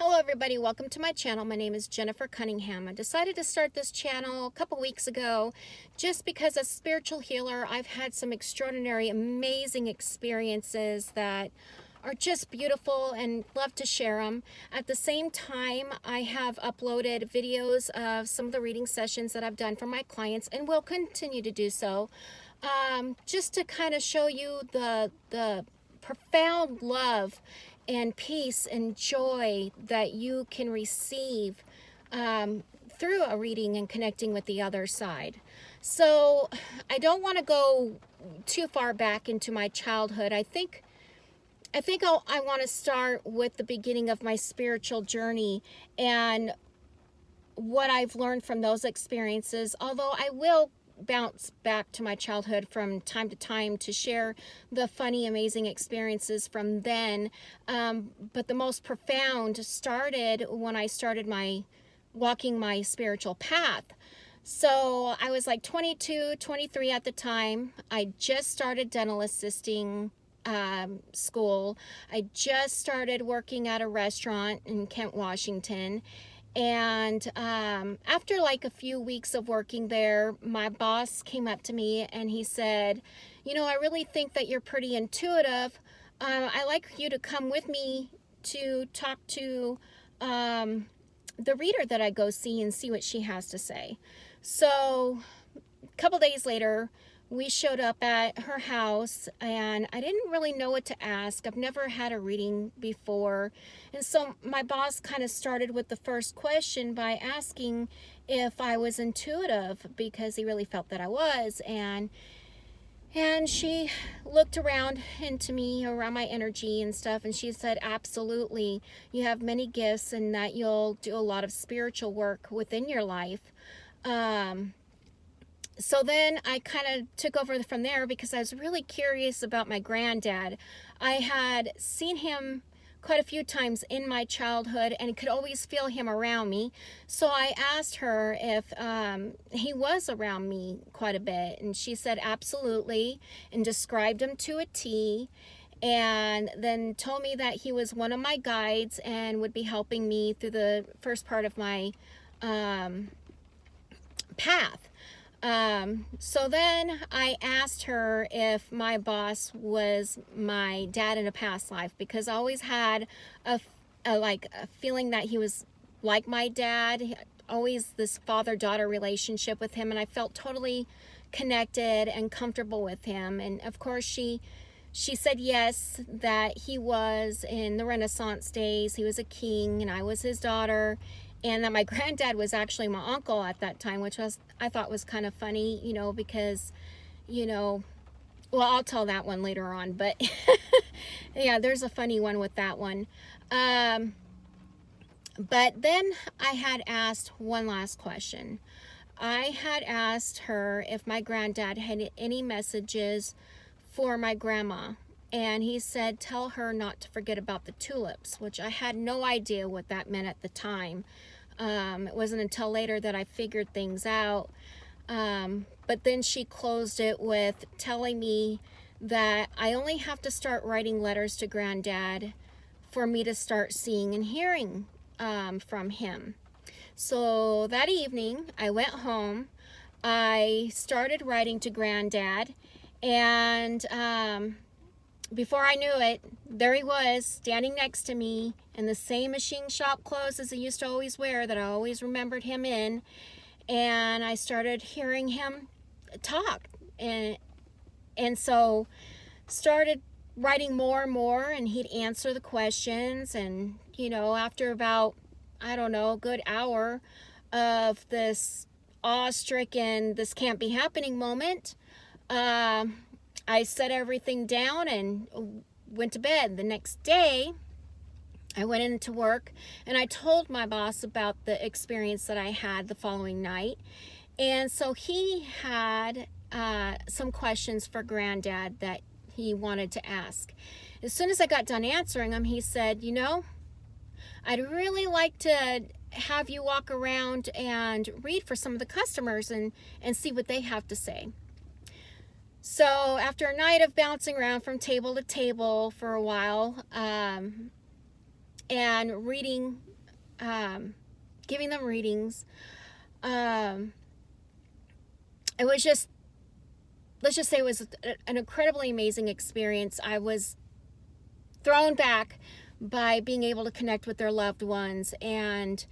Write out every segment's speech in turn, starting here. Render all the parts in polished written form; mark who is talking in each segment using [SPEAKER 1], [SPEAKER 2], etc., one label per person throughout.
[SPEAKER 1] Hello everybody, welcome to my channel. My name is Jennifer Cunningham. I decided to start this channel a couple weeks ago just because as a spiritual healer, I've had some extraordinary, amazing experiences that are just beautiful and love to share them. At the same time, I have uploaded videos of some of the reading sessions that I've done for my clients and will continue to do so, just to kind of show you the profound love and peace and joy that you can receive through a reading and connecting with the other side. So I don't want to go too far back into my childhood. I think I want to start with the beginning of my spiritual journey and what I've learned from those experiences, although I will bounce back to my childhood from time to time to share the funny, amazing experiences from then. But the most profound started when I started walking my spiritual path. So I was like 22, 23 at the time. I just started dental assisting school. I just started working at a restaurant in Kent, Washington. And after like a few weeks of working there, my boss came up to me and he said, you know, I really think that you're pretty intuitive. I'd like you to come with me to talk to the reader that I go see and see what she has to say. So a couple days later, we showed up at her house and I didn't really know what to ask. I've never had a reading before. And so my boss kind of started with the first question by asking if I was intuitive because he really felt that I was. And she looked around into me, around my energy and stuff, and she said, absolutely, you have many gifts and that you'll do a lot of spiritual work within your life. So then I kind of took over from there because I was really curious about my granddad. I had seen him quite a few times in my childhood and could always feel him around me. So I asked her if he was around me quite a bit. And she said absolutely and described him to a T. And then told me that he was one of my guides and would be helping me through the first part of my path. So then I asked her if my boss was my dad in a past life because I always had a feeling that he was like my dad, always this father-daughter relationship with him, and I felt totally connected and comfortable with him. And of course she said yes, that he was in the Renaissance days, he was a king and I was his daughter. And that my granddad was actually my uncle at that time, which I thought was kind of funny, you know, because, you know, well, I'll tell that one later on. But yeah, there's a funny one with that one. But then I had asked one last question. I had asked her if my granddad had any messages for my grandma. And he said, tell her not to forget about the tulips, which I had no idea what that meant at the time. It wasn't until later that I figured things out. But then she closed it with telling me that I only have to start writing letters to Granddad for me to start seeing and hearing from him. So that evening, I went home. I started writing to Granddad, and before I knew it, there he was, standing next to me in the same machine shop clothes as he used to always wear that I always remembered him in. And I started hearing him talk. And so started writing more and more, and he'd answer the questions. And, you know, after about, I don't know, a good hour of this awe-stricken, this can't be happening moment, I set everything down and went to bed. The next day, I went into work and I told my boss about the experience that I had the following night. And so he had some questions for Granddad that he wanted to ask. As soon as I got done answering them, he said, you know, I'd really like to have you walk around and read for some of the customers and see what they have to say. So after a night of bouncing around from table to table for a while, and reading giving them readings. It was just, let's just say it was an incredibly amazing experience. I was thrown back by being able to connect with their loved ones and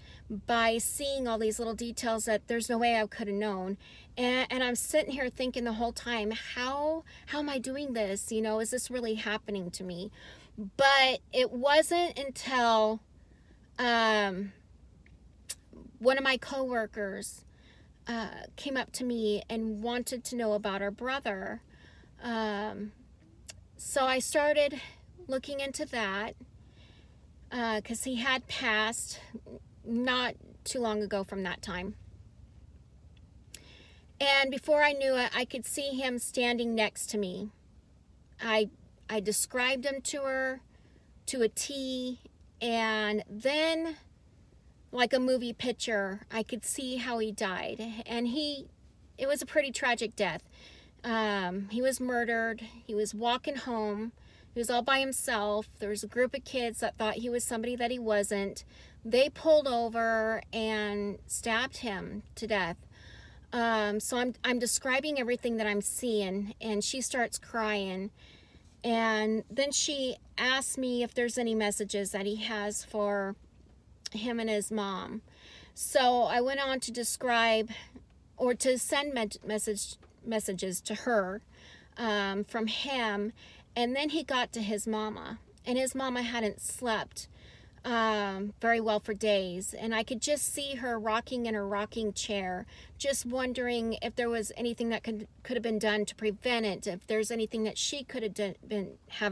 [SPEAKER 1] by seeing all these little details that there's no way I could have known. And I'm sitting here thinking the whole time, how am I doing this? You know, is this really happening to me? But it wasn't until one of my coworkers came up to me and wanted to know about our brother. So I started looking into that because he had passed not too long ago from that time. And before I knew it, I could see him standing next to me. I described him to her to a T, and then, like a movie picture, I could see how he died. And it was a pretty tragic death. He was murdered. He was walking home. He was all by himself. There was a group of kids that thought he was somebody that he wasn't. They pulled over and stabbed him to death. So I'm describing everything that I'm seeing, and she starts crying. And then she asked me if there's any messages that he has for him and his mom. So I went on to describe or to send messages to her from him. And then he got to his mama, and his mama hadn't slept very well for days. And I could just see her rocking in her rocking chair, just wondering if there was anything that could have been done to prevent it, if there's anything that she could have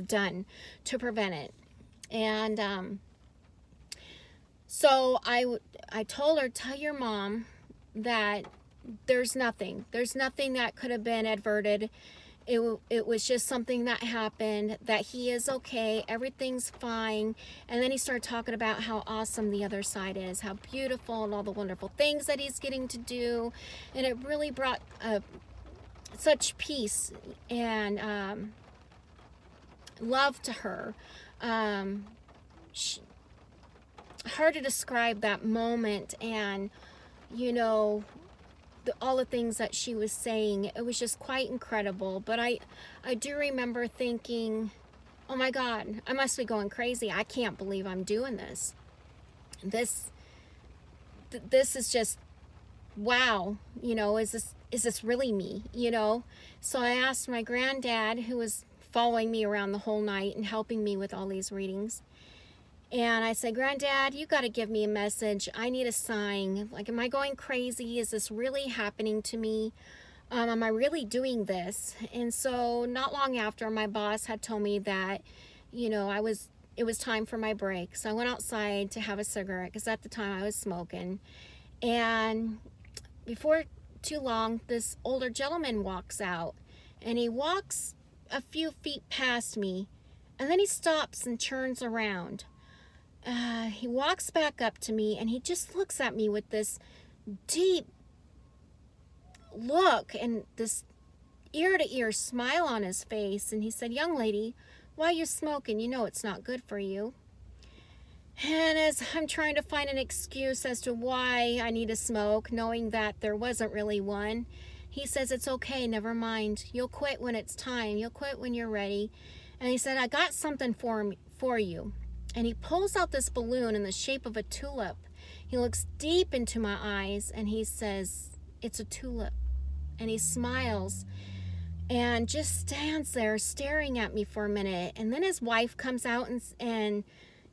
[SPEAKER 1] done to prevent it. And so I told her, tell your mom that there's nothing that could have been averted. It was just something that happened, that he is okay, everything's fine. And then he started talking about how awesome the other side is, how beautiful, and all the wonderful things that he's getting to do. And it really brought such peace and love to her. Hard to describe that moment, and you know, all the things that she was saying. It was just quite incredible. But I do remember thinking, oh my God, I must be going crazy. I can't believe I'm doing this. This is just, wow. You know, is this really me? You know? So I asked my granddad, who was following me around the whole night and helping me with all these readings. And I said, Granddad, you got to give me a message. I need a sign. Like, am I going crazy? Is this really happening to me? Am I really doing this? And so not long after, my boss had told me that, you know, it was time for my break. So I went outside to have a cigarette, because at the time I was smoking. And before too long, this older gentleman walks out, and he walks a few feet past me, and then he stops and turns around. He walks back up to me, and he just looks at me with this deep look and this ear-to-ear smile on his face. And he said, young lady, why are you smoking? You know it's not good for you. And as I'm trying to find an excuse as to why I need to smoke, knowing that there wasn't really one, he says, it's okay, never mind. You'll quit when it's time. You'll quit when you're ready. And he said, I got something for you. And he pulls out this balloon in the shape of a tulip. He looks deep into my eyes, and he says, it's a tulip. And he smiles and just stands there staring at me for a minute. And then his wife comes out and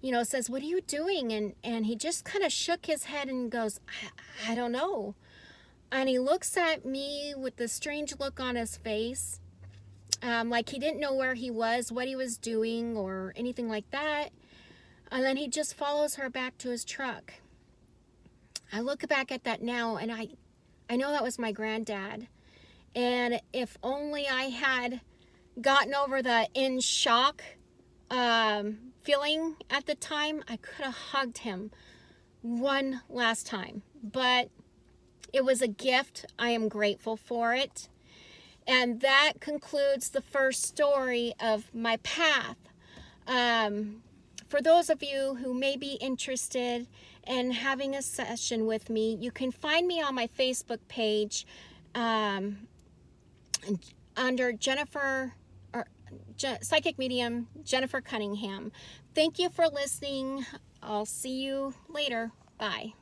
[SPEAKER 1] you know, says, what are you doing? And he just kind of shook his head and goes, I don't know. And he looks at me with this strange look on his face, like he didn't know where he was, what he was doing, or anything like that. And then he just follows her back to his truck. I look back at that now, and I know that was my granddad. And if only I had gotten over the in shock feeling at the time, I could have hugged him one last time. But it was a gift. I am grateful for it. And that concludes the first story of my path. For those of you who may be interested in having a session with me, you can find me on my Facebook page under Psychic Medium Jennifer Cunningham. Thank you for listening. I'll see you later. Bye.